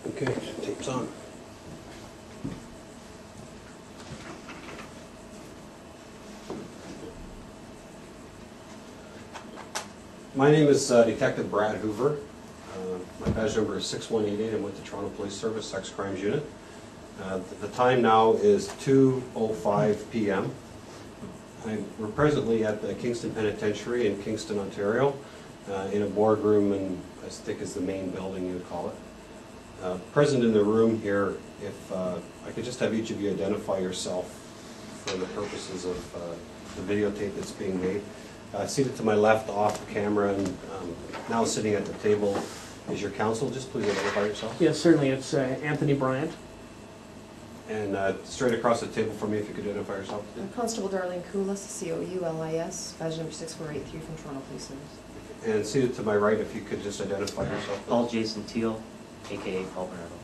Okay, tape's on. My name is Detective Brad Hoover. My badge number is 6188. I'm with the Toronto Police Service Sex Crimes Unit. The time now is 2:05 p.m. We're presently at the Kingston Penitentiary in Kingston, Ontario, in a boardroom, and I think is the main building you would call it. Present in the room here, if I could just have each of you identify yourself for the purposes of the videotape that's being made. Seated to my left off camera and now sitting at the table is your counsel. Just please identify yourself. Yes, certainly. It's Anthony Bryant. And straight across the table from me, if you could identify yourself. Constable Darlene Coulis, C-O-U-L-I-S, badge number 6483 from Toronto Police Service. And seated to my right, if you could just identify yourself. Paul Jason Teale, a.k.a. Paul Bernardo.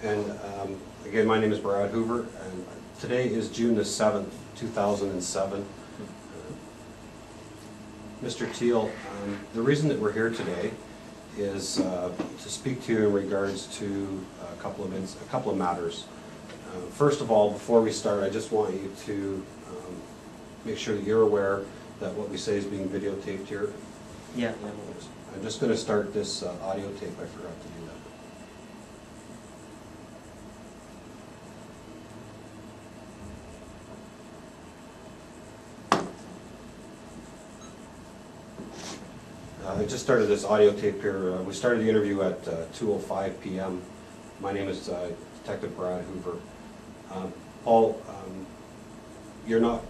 And again, my name is Brad Hoover, and today is June the 7th, 2007. Mr. Teale, the reason that we're here today is to speak to you in regards to a couple of matters. First of all, before we start, I just want you to make sure that you're aware that what we say is being videotaped here. Yeah. I'm just going to start this audio tape. I forgot to do that. I just started this audio tape here. We started the interview at 2:05 p.m. My name is Detective Brad Hoover. Paul, you're not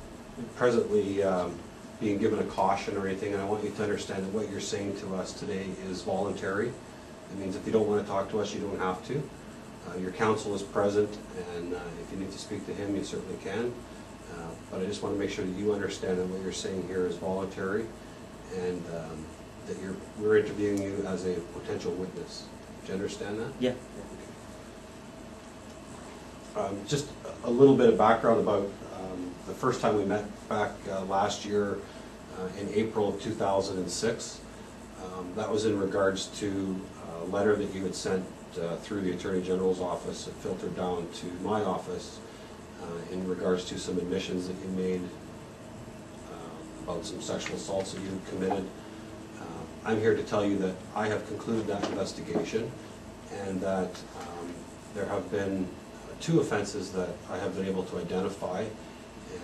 presently being given a caution or anything, and I want you to understand that what you're saying to us today is voluntary. It means if you don't want to talk to us, you don't have to. Your counsel is present, and if you need to speak to him, you certainly can. But I just want to make sure that you understand that what you're saying here is voluntary, and that we're interviewing you as a potential witness. Do you understand that? Yeah. Just a little bit of background about the first time we met back last year in April of 2006. That was in regards to a letter that you had sent through the Attorney General's office. It filtered down to my office in regards to some admissions that you made about some sexual assaults that you had committed. I'm here to tell you that I have concluded that investigation, and that there have been 2 offenses that I have been able to identify,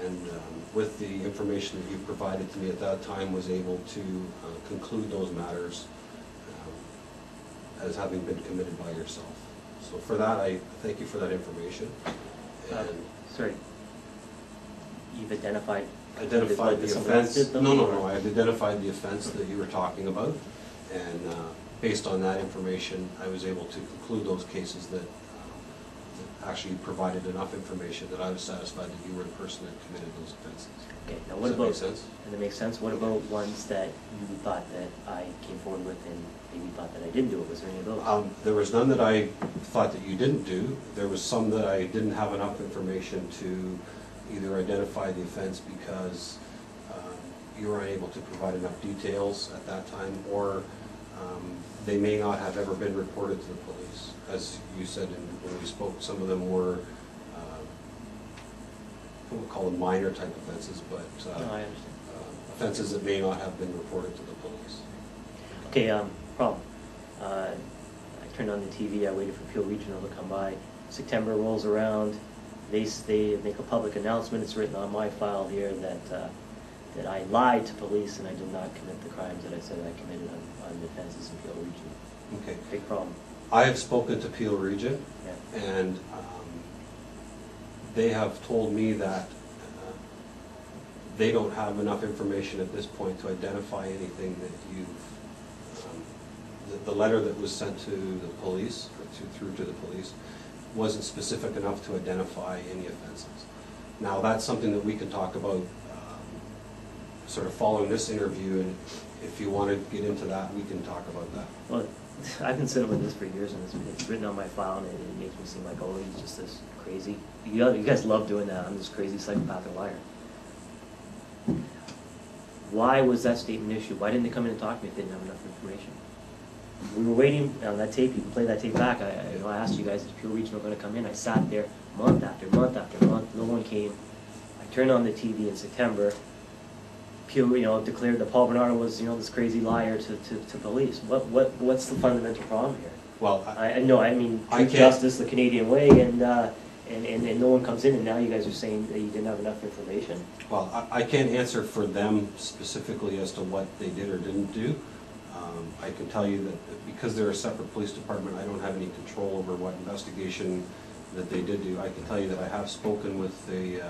and with the information that you provided to me at that time, was able to conclude those matters as having been committed by yourself. So for that, I thank you for that information. And Sorry. You've identified the offense. No, I've identified the offense that you were talking about, and based on that information, I was able to conclude those cases that actually provided enough information that I was satisfied that you were the person that committed those offenses. Okay, now what about, does that make sense? And it makes sense. What about ones that you thought that I came forward with and maybe thought that I didn't do it? Was there any of those? There was none that I thought that you didn't do. There was some that I didn't have enough information to either identify the offense because you were unable to provide enough details at that time, or they may not have ever been reported to the police. As you said when we spoke, some of them were, we'll call them minor type offenses, but No, I understand. Offenses that may not have been reported to the police. Okay, problem. I turned on the TV, I waited for Peel Regional to come by. September rolls around, they make a public announcement. It's written on my file here that I lied to police and I did not commit the crimes that I said I committed on the offenses in Peel Region. Okay. Big problem. I have spoken to Peel Region, Yeah. and they have told me that they don't have enough information at this point to identify anything that you've, the letter that was sent to the police, or through to the police, wasn't specific enough to identify any offenses. Now, that's something that we can talk about sort of following this interview, and if you want to get into that, we can talk about that. Well, I've been sitting with this for years, and it's written on my file, and it makes me seem like, oh, he's just this crazy. You guys love doing that. I'm this crazy psychopathic liar. Why was that statement issued? Why didn't they come in and talk to me if they didn't have enough information? We were waiting on that tape. You can play that tape back. I asked you guys, is Peel Regional going to come in? I sat there month after month after month. No one came. I turned on the TV in September. Peel, declared that Paul Bernardo was, this crazy liar to police. What's the fundamental problem here? Well, I mean, I truth, can't- justice, the Canadian way, and no one comes in, and now you guys are saying that you didn't have enough information. well, I can't answer for them specifically as to what they did or didn't do. I can tell you that because they're a separate police department, I don't have any control over what investigation that they did do. I can tell you that I have spoken with an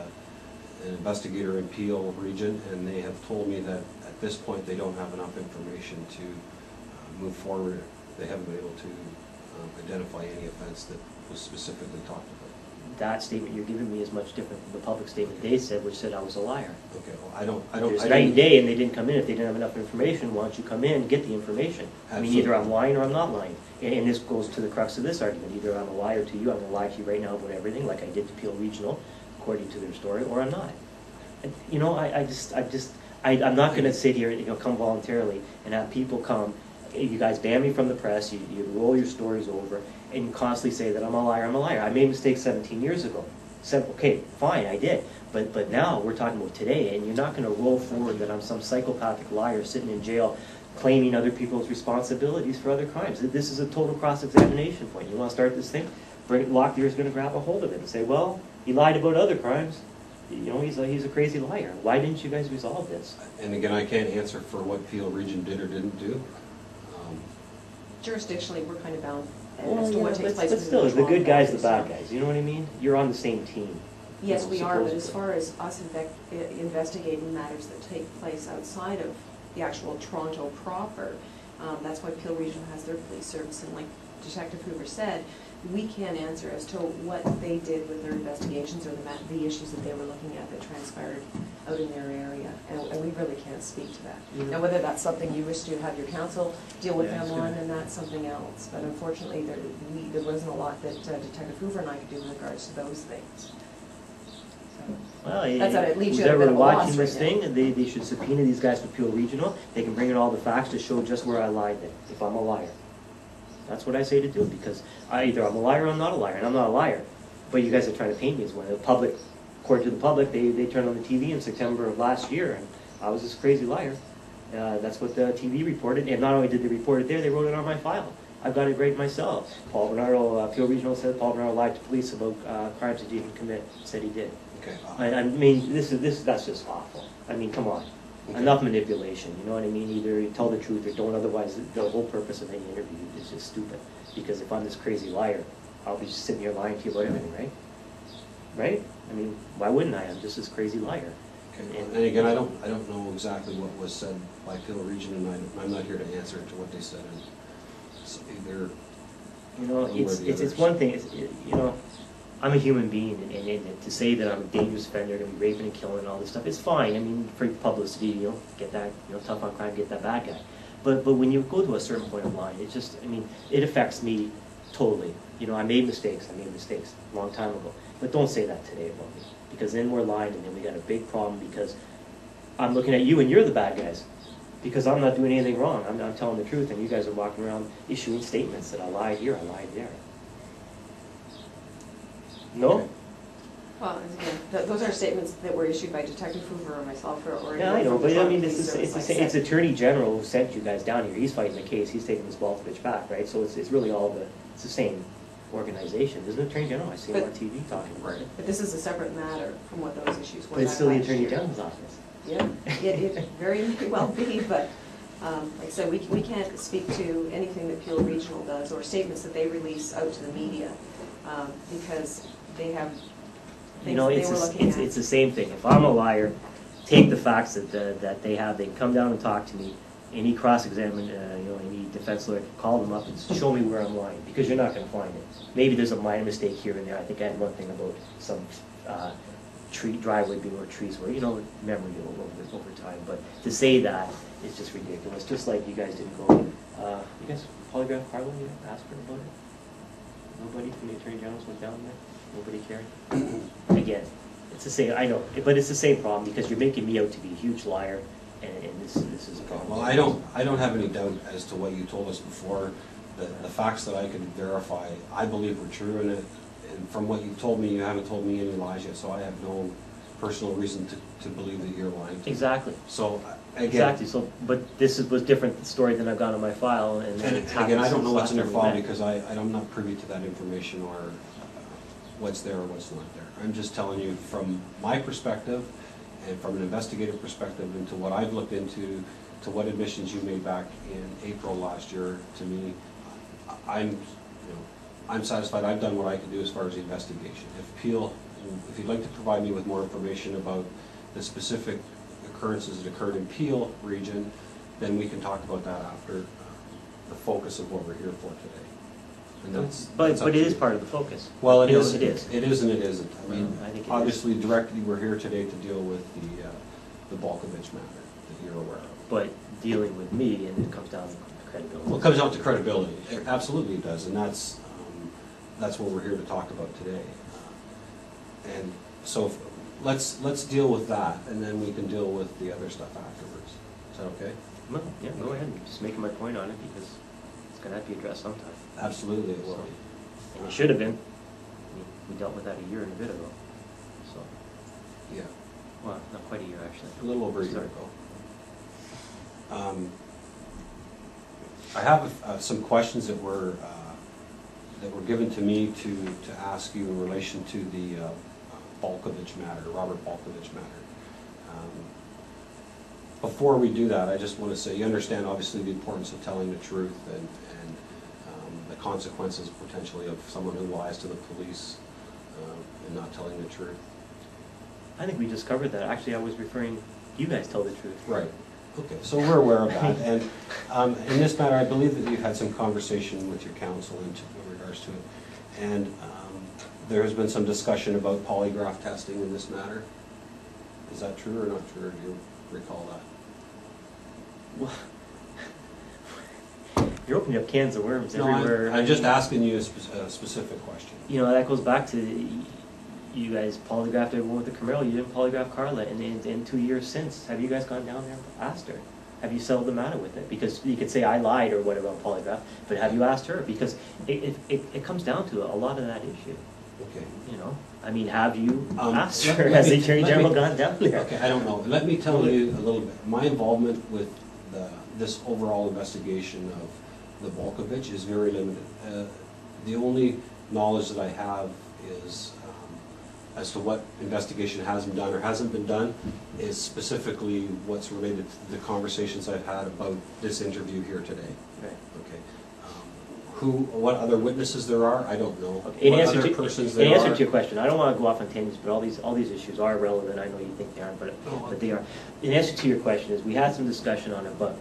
investigator in Peel Region, and they have told me that at this point they don't have enough information to move forward. They haven't been able to identify any offense that was specifically talked about. That statement you're giving me is much different from the public statement they said, which said I was a liar. Okay, well, I don't. There's night and day, and they didn't come in. If they didn't have enough information, why don't you come in and get the information? I mean, either I'm lying or I'm not lying. And this goes to the crux of this argument. Either I'm a liar to you, I'm going to lie to you right now about everything, like I did to Peel Regional, according to their story, or I'm not. And, I'm not going to sit here and come voluntarily and have people come. You guys ban me from the press. You roll your stories over, and you constantly say that I'm a liar. I'm a liar. I made mistakes 17 years ago. Okay, fine, I did. But now we're talking about today, and you're not going to roll forward that I'm some psychopathic liar sitting in jail claiming other people's responsibilities for other crimes. This is a total cross-examination point. You want to start this thing? Locklear's going to grab a hold of it and say, well, he lied about other crimes. He's a crazy liar. Why didn't you guys resolve this? And again, I can't answer for what Peel Region did or didn't do. Jurisdictionally, we're kind of bound as to what takes place. But still, the good guys, the bad guys. You know what I mean? You're on the same team. Yes, we are, but Supposedly. as far as us investigating matters that take place outside of the actual Toronto proper, that's why Peel Regional has their police service, and like Detective Hoover said, we can't answer as to what they did with their investigations or the issues that they were looking at that transpired out in their area, and we really can't speak to that. Yeah. Now, whether that's something you wish to have your counsel deal with them on, and that's something else, but unfortunately, there wasn't a lot that Detective Hoover and I could do in regards to those things. Well, That's how it leaves who's you at a bit ever of a loss watching this right now. thing, they should subpoena these guys to Peel Regional. They can bring in all the facts to show just where I lied then, if I'm a liar. That's what I say to do, because either I'm a liar or I'm not a liar, and I'm not a liar. But you guys are trying to paint me as one. The public, according to the public, they turned on the TV in September of last year, and I was this crazy liar. That's what the TV reported, and not only did they report it there, they wrote it on my file. I've got it right myself. Paul Bernardo, Peel Regional said Paul Bernardo lied to police about crimes he didn't commit, said he did. Okay. I mean, that's just awful. I mean, come on. Okay. Enough manipulation, you know what I mean? Either you tell the truth or don't, otherwise the whole purpose of any interview is just stupid. Because if I'm this crazy liar, I'll be just sitting here lying to you about everything, right? Right? I mean, why wouldn't I? I'm just this crazy liar. Okay. And again, I don't know exactly what was said by Peel Region, and I'm not here to answer to what they said. And so either one way or the It's other. one thing, I'm a human being, and to say that I'm a dangerous offender, going to be raping and killing and all this stuff, it's fine. I mean, for publicity, get that, tough on crime, get that bad guy. But when you go to a certain point of line, it just, I mean, it affects me totally. I made mistakes a long time ago. But don't say that today about me, because then we're lying, and then we got a big problem, because I'm looking at you and you're the bad guys. Because I'm not doing anything wrong. I'm telling the truth, and you guys are walking around issuing statements that I lied here, I lied there. No? Okay. Well, again, those are statements that were issued by Detective Hoover or myself or. Yeah, I know, from the but I mean, Police Service, like I it's said. Attorney General who sent you guys down here. He's fighting the case. He's taking this ball bitch back, right? So it's really it's the same organization, isn't it, Attorney General? I see him on TV talking about it. But this is a separate matter from what those issues were. But it's still the last Attorney year. General's office. Yeah, it very may well be, but like I said, we can't speak to anything that Peel Regional does or statements that they release out to the media because they have things that they were looking at. It's the same thing. If I'm a liar, take the facts that they have. They can come down and talk to me. Any cross-examine, any defense lawyer can call them up and show me where I'm lying, because you're not going to find it. Maybe there's a minor mistake here and there. I think I had one thing about some driveway below trees where, memory over time. But to say that is just ridiculous. Just like you guys didn't go, you guys polygraph Karla, you asked her about it? Nobody from the Attorney General's went down there? Nobody cared? Again, it's the same, I know, but it's the same problem, because you're making me out to be a huge liar, and this is. Well, I don't have any doubt as to what you told us before. The facts that I could verify, I believe were true, and from what you've told me, you haven't told me any lies yet, so I have no personal reason to believe that you're lying to me. Exactly. So, again. Exactly, so, but was different story than I've got on my file, and And it's again, I don't know what's in your happened file since because I'm not privy to that information or what's there or what's not there. I'm just telling you from my perspective and from an investigative perspective into what I've looked into, to what admissions you made back in April last year to me. I'm satisfied. I've done what I can do as far as the investigation. If you'd like to provide me with more information about the specific occurrences that occurred in Peel region, then we can talk about that after the focus of what we're here for today. And But that's up it to is you. part of the focus. Well, it You know, is. It is. It is and it isn't. I mean, I think it is. obviously, directly, we're here today to deal with the Bolkovich matter that you're aware of. But dealing with me, and it comes down to credibility. Well, it comes down to credibility. Absolutely it does, and that's what we're here to talk about today. And so let's deal with that, and then we can deal with the other stuff afterwards. Is that okay? Well, yeah, go ahead, I'm just making my point on it, because it's gonna have to be addressed sometime. Absolutely it will. And it should have been. We dealt with that a year and a bit ago, so, Yeah, well, not quite a year, actually. a little over a year Sorry. ago. I have some questions that were given to me to ask you in relation to the Bolkovich matter, Robert Bolkovich matter. Before we do that, I just want to say, you understand obviously the importance of telling the truth and the consequences potentially of someone who lies to the police and not telling the truth. I think we just covered that. Actually, I was referring, you guys tell the truth. Right. Okay, so we're aware of that. And in this matter, I believe that you've had some conversation with your counsel in regards to it. And there has been some discussion about polygraph testing in this matter. Is that true or not true? Or do you recall that? Well, you're opening up cans of worms No, everywhere. I'm just asking you a specific question. You know, that goes back to, you guys polygraphed everyone with the Camaro, you didn't polygraph Karla, and in 2 years since, have you guys gone down there and asked her? Have you settled the matter with it? Because you could say I lied or whatever on polygraph, but have you asked her? Because it comes down to a lot of that issue, Okay. you know? I mean, have you asked let- her? let Has me- the Attorney let General me- gone down there? Okay, I don't know. Let me tell you a little bit. My involvement with this overall investigation of the Bolkovich is very limited. The only knowledge that I have is as to what investigation has been done or hasn't been done is specifically what's related to the conversations I've had about this interview here today. Right. Okay. What other witnesses there are, I don't know. Okay. In What answer other to, persons in there answer are. to your question, I don't want to go off on tangents, but all these issues are relevant. I know you think they aren't, but they are. In answer to your question is, we had some discussion on it, but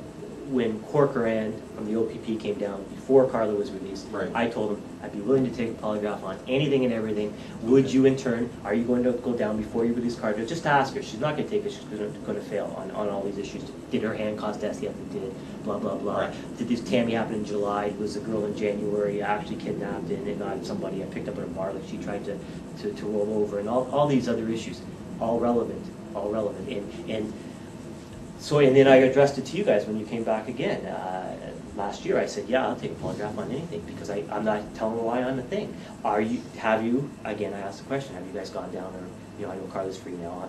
when Corcoran from the OPP came down, before Karla was released, Right. I told him I'd be willing to take a polygraph on anything and everything. Would you in turn, are you going to go down before you release Karla? Just to ask her, she's not going to take it, she's going to fail on all these issues. Did her hand cause death? Yes, it did, blah, blah, blah. Right. Did this Tammy happen in July? Was a girl in January actually kidnapped and not somebody I picked up at a bar like she tried to roll over? And all these other issues, all relevant. And so, and then I addressed it to you guys when you came back again. Last year, I said, yeah, I'll take a polygraph on anything because I'm not telling a lie on the thing. Again, I asked the question, have you guys gone down or, I know Karla's free now,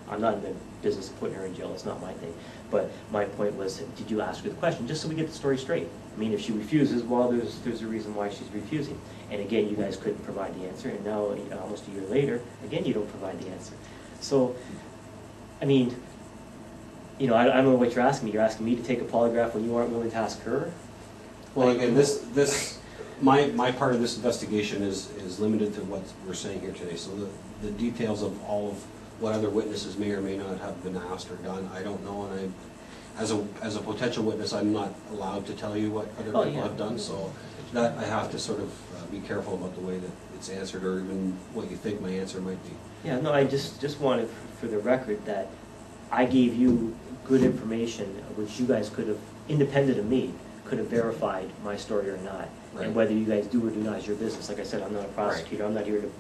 I'm not in the business of putting her in jail, it's not my thing. But my point was, did you ask her the question, just so we get the story straight? I mean, if she refuses, well, there's a reason why she's refusing. And again, you guys couldn't provide the answer, and now, almost a year later, again, you don't provide the answer. So, I mean, I don't know what you're asking me. You're asking me to take a polygraph when you aren't willing to ask her? Well, again, my part of this investigation is limited to what we're saying here today. So the details of all of what other witnesses may or may not have been asked or done, I don't know. And as a potential witness, I'm not allowed to tell you what other people have done. So that I have to sort of be careful about the way that it's answered, or even what you think my answer might be. Yeah, no, I just wanted for the record that I gave you good information, which you guys could have, independent of me, could have verified my story or not. Right. And whether you guys do or do not is your business. Like I said, I'm not a prosecutor. I'm not here to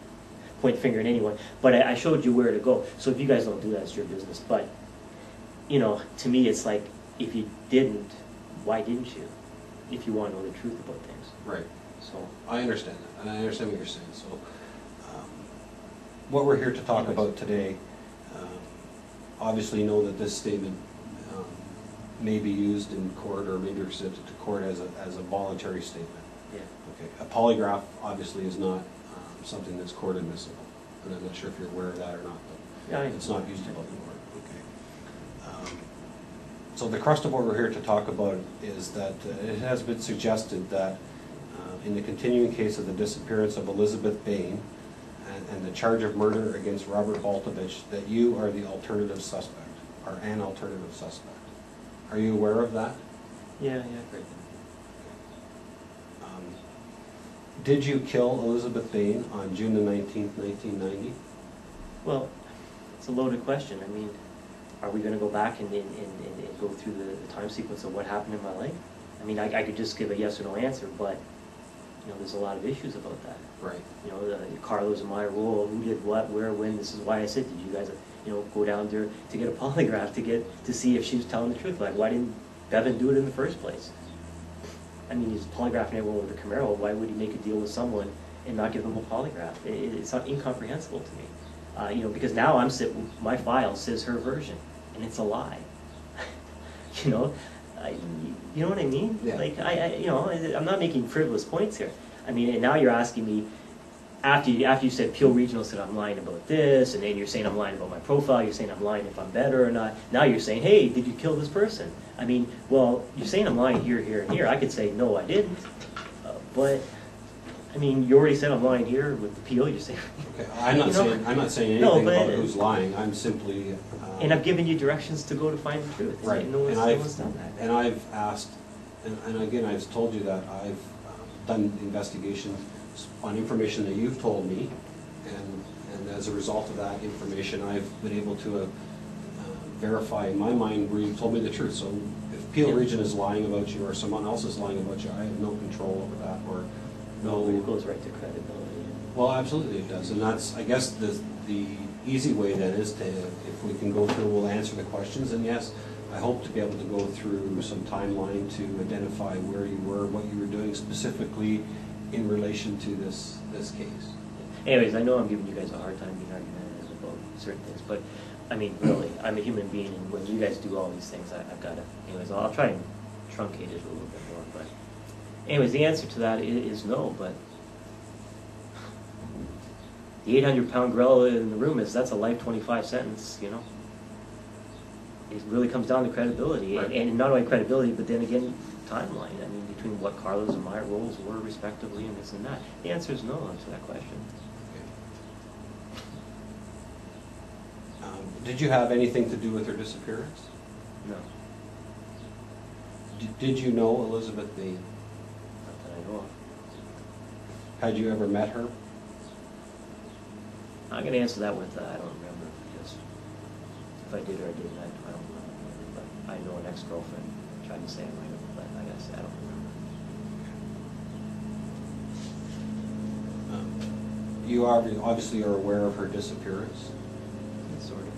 point the finger at anyone. But I showed you where to go. So if you guys don't do that, it's your business. But you know, to me, it's like, if you didn't, why didn't you? If you want to know the truth about things. Right. So, I understand that, and I understand what you're saying. So, what we're here to talk about today, obviously know that this statement may be used in court or may be presented to court as a voluntary statement. yeah. Okay. A polygraph obviously is not something that's court admissible, and I'm not sure if you're aware of that or not, but Yeah, it's not used in court. Okay. So the crust of what we're here to talk about is that it has been suggested that in the continuing case of the disappearance of Elizabeth Bain and the charge of murder against Robert Baltovich, that you are the alternative suspect, or an alternative suspect. Are you aware of that? Yeah, great. Did you kill Elizabeth Bain on June the 19th, 1990? Well, it's a loaded question. I mean, are we gonna go back and go through the time sequence of what happened in my life? I mean, I could just give a yes or no answer, but, you know, there's a lot of issues about that. Right. You know, Carla's in my role, who did what, where, when. This is why I said, did you guys, you know, go down there to get a polygraph to see if she was telling the truth? Like, why didn't Bevan do it in the first place? I mean, he's polygraphing everyone with a Camaro. Why would he make a deal with someone and not give them a polygraph? It's not incomprehensible to me. You know, because now my file says her version, and it's a lie. You know, you know what I mean? Yeah. Like, you know, I'm not making frivolous points here. I mean, and now you're asking me, after you said Peel Regional said I'm lying about this, and then you're saying I'm lying about my profile, you're saying I'm lying if I'm better or not. Now you're saying, hey, did you kill this person? I mean, well, you're saying I'm lying here, here, and here. I could say, no, I didn't. But, I mean, you already said I'm lying here with the Peel. You're saying... Okay, I'm not saying No, anything but about who's lying. I'm simply... and I've given you directions to go to find the truth. Right. And no one's done that. And I've asked, and again, I've told you that I've done investigation on information that you've told me, and as a result of that information, I've been able to verify in my mind where you've told me the truth. So if Peel Region is lying about you or someone else is lying about you, I have no control over that, or No, it goes right to credibility. Well, absolutely it does, and that's, I guess, the easy way then is to, if we can go through, we'll answer the questions, and yes, I hope to be able to go through some timeline to identify where you were, what you were doing specifically in relation to this case. Anyways, I know I'm giving you guys a hard time being argumentative about certain things, but, I mean, really, I'm a human being, and when you guys do all these things, I've got to, anyways, I'll try and truncate it a little bit more, but, anyways, the answer to that is no, but the 800-pound gorilla in the room that's a life 25 sentence, you know. It really comes down to credibility, Right. and not only credibility, but then again, timeline. I mean, between what Karla's and my roles were respectively, and this and that. The answer is no to that question. Did you have anything to do with her disappearance? No, Did you know Elizabeth Bain? not that I know of. Had you ever met her? I'm going to answer that with I don't remember, because if I did or I didn't, I don't remember. But I know an ex-girlfriend tried to say I might have, but I got to say I don't remember. You obviously are aware of her disappearance. Sort of.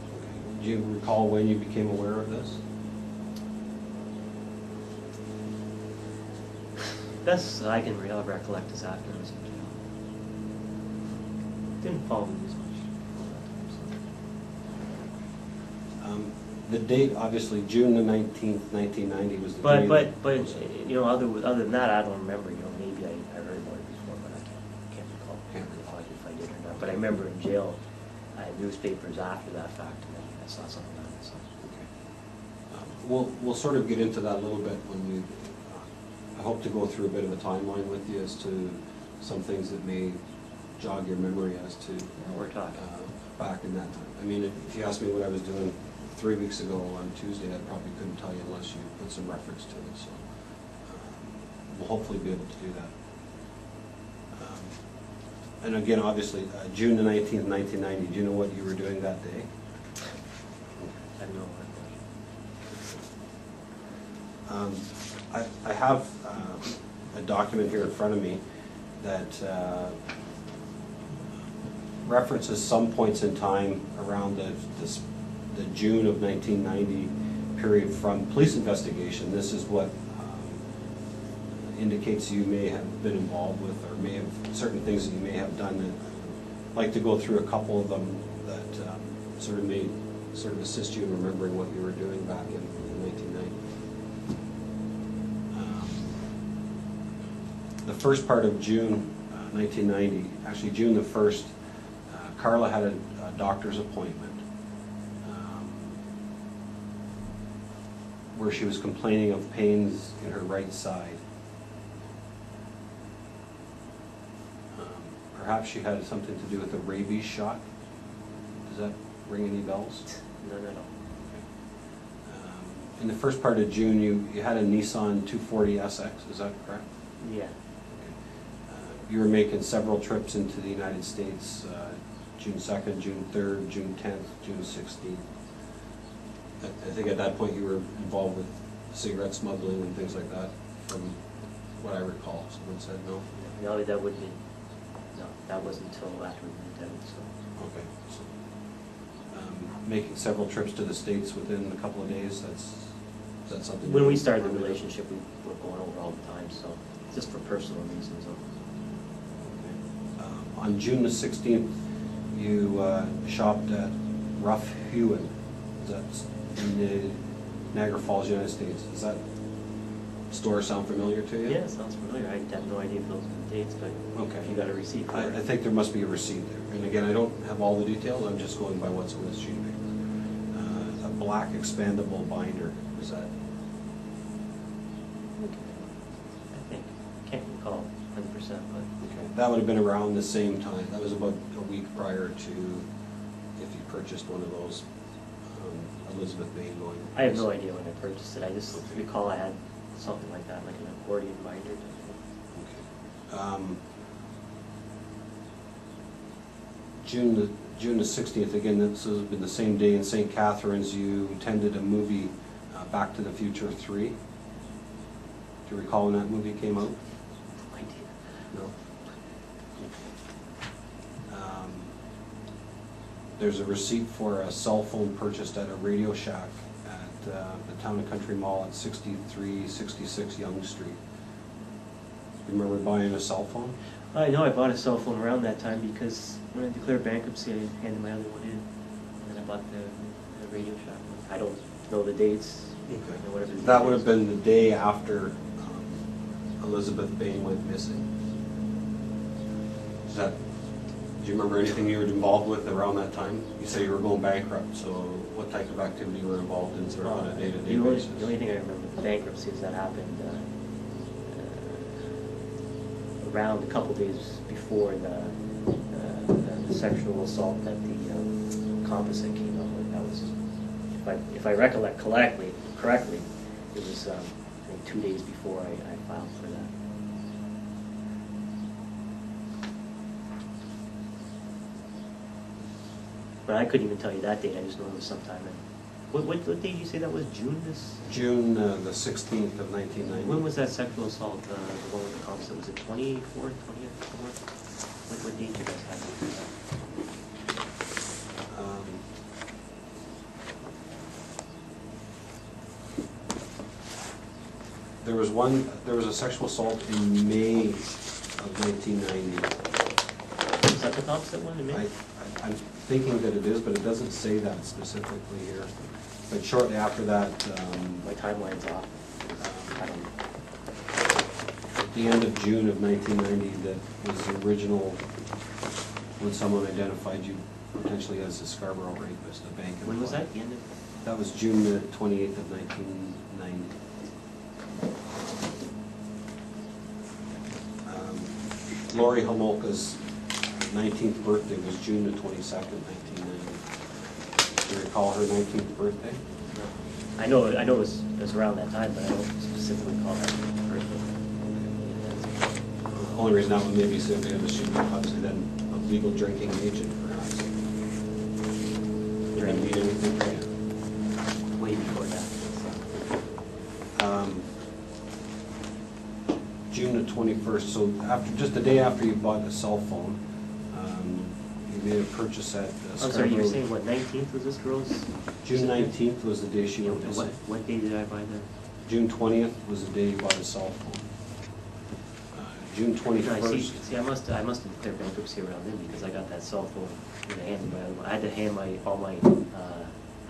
Do you recall when you became aware of this? Best I can recollect is after I was in jail. Didn't follow me as much. The date, obviously, June the 19th, 1990 was the day. But you know, other than that, I don't remember. You know, maybe I heard about it before, but I can't recall if I did or not. But I remember in jail, I had newspapers after that fact, and then I saw something on it. So. Okay. We'll sort of get into that a little bit when we. I hope to go through a bit of a timeline with you as to some things that may jog your memory as to. Yeah, we're talking. Back in that time. I mean, if you asked me what I was doing 3 weeks ago on Tuesday, I probably couldn't tell you unless you put some reference to it. So we'll hopefully be able to do that. And again, obviously, June the 19th, 1990, do you know what you were doing that day? I have no recollection. I have a document here in front of me that references some points in time around the June of 1990 period from police investigation. This is what indicates you may have been involved with, or may have, certain things that you may have done. And I'd like to go through a couple of them that sort of assist you in remembering what you were doing back in 1990. The first part of June 1990, actually June the 1st, Karla had a doctor's appointment where she was complaining of pains in her right side. Perhaps she had something to do with a rabies shot. Does that ring any bells? None at all. In the first part of June, you had a Nissan 240 SX, is that correct? Yeah. You were making several trips into the United States, June 2nd, June 3rd, June 10th, June 16th. I think at that point you were involved with cigarette smuggling and things like that, from what I recall. Someone said no? No, that wouldn't be, no, that wasn't until after we moved out, so. Okay. So, making several trips to the States within a couple of days, is that something? When we started the relationship, we were going over all the time, so just for personal reasons. On June the 16th, you shopped at Rough Hewen, that's in the Niagara Falls, United States. Does that store sound familiar to you? Yeah, it sounds familiar. I have no idea if those are the dates, but Okay. you got a receipt for I it. think there must be a receipt there. And again, I don't have all the details, I'm just going by what's on this sheet of paper. A black expandable binder, is that? I think, can't recall 100%, but. Okay, that would have been around the same time. That was about a week prior to if you purchased one of those Elizabeth Bain going. I have no idea when I purchased it. I just recall I had something like that, like an accordion binder. Okay. June the 16th, again, this has been the same day in St. Catharines, you attended a movie, Back to the Future 3. Do you recall when that movie came out? No idea. No. There's a receipt for a cell phone purchased at a Radio Shack at the Town and Country Mall at 6366 Yonge Street. You remember buying a cell phone? I know I bought a cell phone around that time because when I declared bankruptcy, I handed my other one in. And then I bought the Radio Shack one. I don't know the dates. Okay. You know, whatever the That date would is. have been the day after Elizabeth Bain went missing. Is that, do you remember anything you were involved with around that time? You say you were going bankrupt, so what type of activity you were involved in sort of on a day-to-day basis? The only thing I remember with bankruptcy is that happened around a couple days before the sexual assault that the composite came up with. That was, if I recollect correctly, it was I think 2 days before I filed for that. But I couldn't even tell you that date. I just know it was sometime in. What date did you say that was? June June the 16th of 1990. When was that sexual assault? The one with the composite? Was it 24th, 20th, somewhere? What date did you guys have? There was a sexual assault in May of 1990. Is that the composite one in May? I'm thinking that it is, but it doesn't say that specifically here. But shortly after that, My timeline's off. I don't know. at the end of June of 1990, that was the original, when someone identified you potentially as a Scarborough rapist, a bank employee. When was that? The end of? That was June the 28th of 1990. Lori Homolka's 19th birthday was June the 22nd, 1990. Do you recall her 19th birthday? No. I know it was around that time, but I don't specifically recall that birthday. The only reason that would maybe significant is she was obviously then a legal drinking agent, perhaps. Did you need anything for you? Way before that. June the 21st, so just the day after you bought a cell phone, you made a purchase at I'm Scarborough. sorry, you were saying, what, 19th was this girl's? June 19th was the day she Yeah, went missing. what day did I buy that? June 20th was the day you bought a cell phone. June No, 21st. I must have declared bankruptcy around then, because I got that cell phone in the hand, but I had to hand all my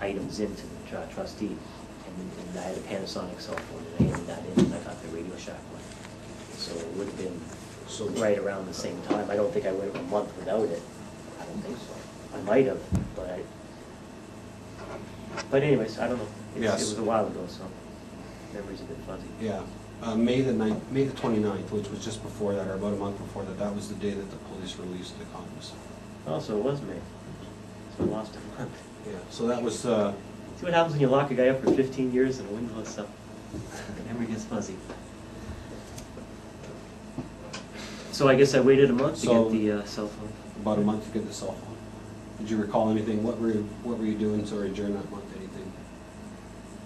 items in to the trustee, and I had a Panasonic cell phone, and I handed that in, and I got the Radio Shack one. So it would have been So right around the same time. I don't think I went a month without it. I don't think so. I might have, but anyways, I don't know. Yes. It was a while ago, so memory's a bit fuzzy. Yeah, May the 29th, which was just before that, or about a month before that, that was the day that the police released the condoms. Oh, so it was May. So I lost a month. Yeah, so that was, See what happens when you lock a guy up for 15 years in a windowless cell? Memory gets fuzzy. So I guess I waited a month to So- get the cell phone. about a month to get the cell phone. Did you recall anything? What were you doing, sorry, during that month, anything?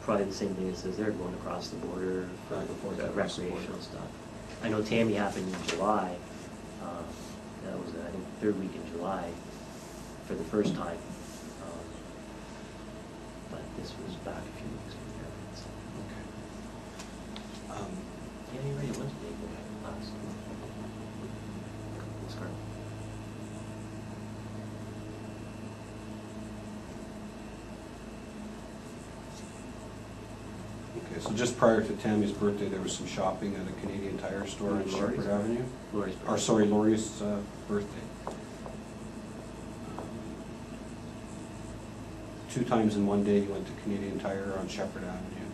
Probably the same thing as they're going across the border for Back and forth the across the border. recreational stuff. I know Tammy happened in July. That was, I think, third week in July for the first time. But this was back a few weeks before that. So. Okay. Yeah, you're right, it was big last month. Scarborough. Okay, so just prior to Tammy's birthday, there was some shopping at a Canadian Tire store on Lori's. Shepherd Avenue? Lori's Or, sorry, Lori's birthday. 2 times in one day, you went to Canadian Tire on Shepherd Avenue,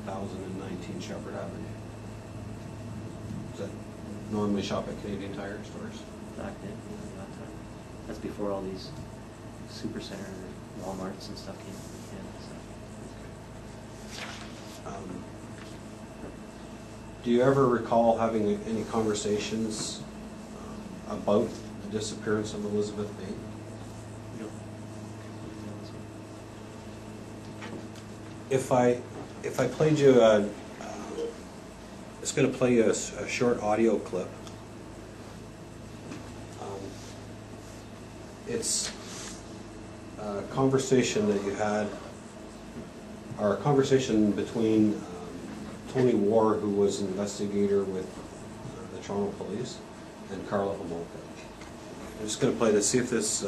1019 Shepherd Avenue. Does that normally shop at Canadian Tire stores? Back then, that time. That's before all these supercenter Walmarts and stuff came in. So. Do you ever recall having any conversations about the disappearance of Elizabeth May? No. If I played you it's going to play you a short audio clip. It's a conversation that you had, or a conversation between Tony Ward, who was an investigator with the Toronto Police, and Karla Homolka. I'm just going to play this, see if this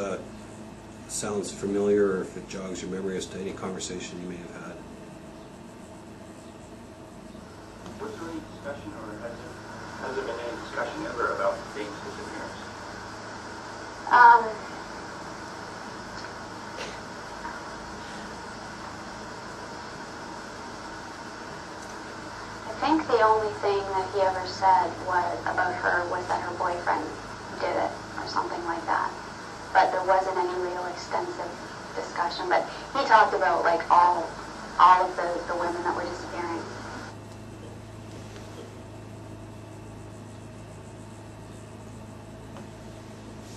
sounds familiar or if it jogs your memory as to any conversation you may have had. Was there any discussion, or has there been any discussion ever about Dave's disappearance? I think the only thing that he ever said about her was that her boyfriend did it, or something like that. But there wasn't any real extensive discussion. But he talked about like all of the women that were disappearing.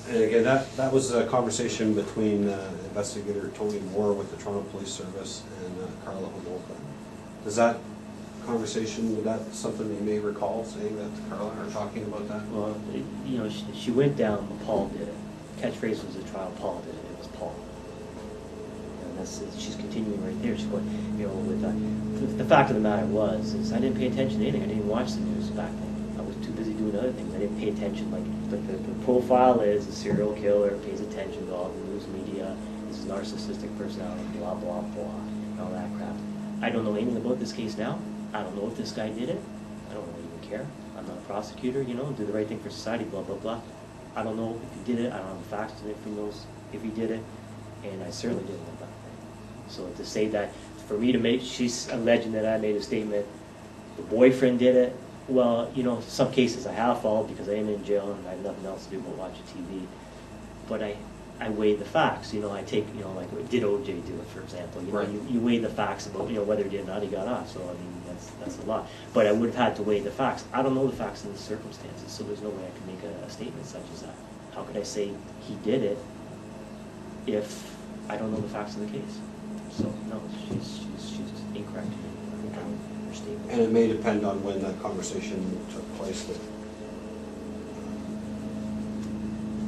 And again, that was a conversation between investigator Tony Ward with the Toronto Police Service and Karla Homolka. Does that conversation, was that something that you may recall saying that to Karla or talking about that? Well, you know, she went down, Paul did it. Catchphrase was the trial, Paul did it. It was Paul. And she's continuing right there. She's going, you know, with the fact of the matter is I didn't pay attention to anything. I didn't watch the news back then. I was too busy doing other things. I didn't pay attention. Like the profile is a serial killer, pays attention to all the news media. This is narcissistic personality, blah blah blah, and all that crap. I don't know anything about this case now. I don't know if this guy did it. I don't really even care. I'm not a prosecutor, you know, do the right thing for society, blah, blah, blah. I don't know if he did it. I don't have the facts to it from those if he did it. And I certainly didn't know that thing. So to say that, for me to make, she's alleging that I made a statement, the boyfriend did it. Well, you know, some cases I have followed because I am in jail and I have nothing else to do but watch TV. But I weigh the facts, you know, I take, you know, like, did OJ do it, for example? You know, Right. you weigh the facts about, you know, whether he did or not, he got off, so, I mean, that's a lot. But I would have had to weigh the facts. I don't know the facts in the circumstances, so there's no way I can make a statement such as that. How could I say he did it if I don't know the facts of the case? So, no, she's incorrect in her statement. And it may depend on when that conversation took place with,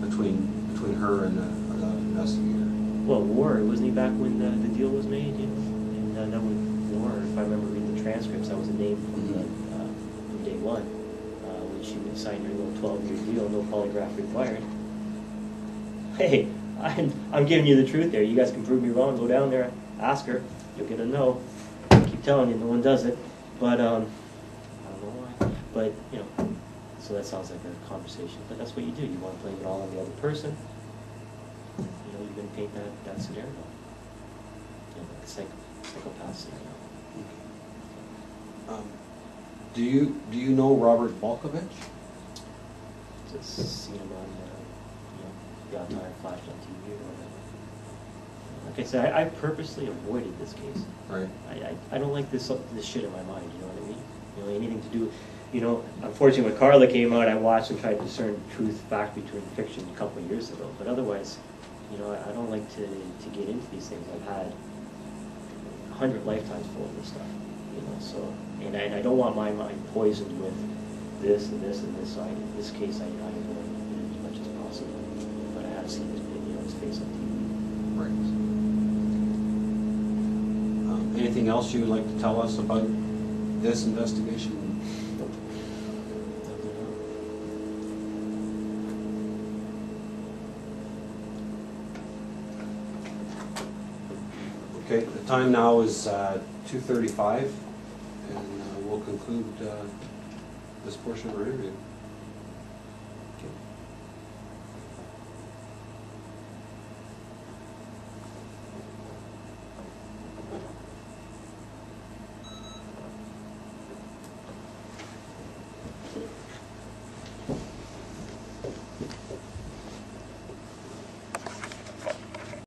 between between her and the investigator. Well, War, wasn't he back when the deal was made, you know? And that was War, if I remember reading the transcripts, that was a name from day one. When she signed her little 12-year deal, no polygraph required. Hey, I'm giving you the truth there. You guys can prove me wrong. Go down there, ask her. You'll get a no. I keep telling you, no one does it. But I don't know why. But you know, so that sounds like a conversation. But that's what you do. You want to blame it all on the other person. You know, you're going to paint that scenario. You know, like a psychopath scenario. Do you know Robert Balkovich? Just seen him on, the odd time flashed on TV or whatever. Like I said, I purposely avoided this case. Right. I don't like this shit in my mind, you know what I mean? You know, anything to do, you know, unfortunately when Karla came out, I watched and tried to discern truth, fact between fiction a couple of years ago. But otherwise, you know, I don't like to get into these things. I've had 100 lifetimes full of this stuff, you know, so, and I don't want my mind poisoned with this and this and this, so in this case I avoid it as much as possible. But I have seen his face on TV. Right. Anything else you would like to tell us about this investigation? Okay, the time now is 2:35, and we'll conclude this portion of our interview.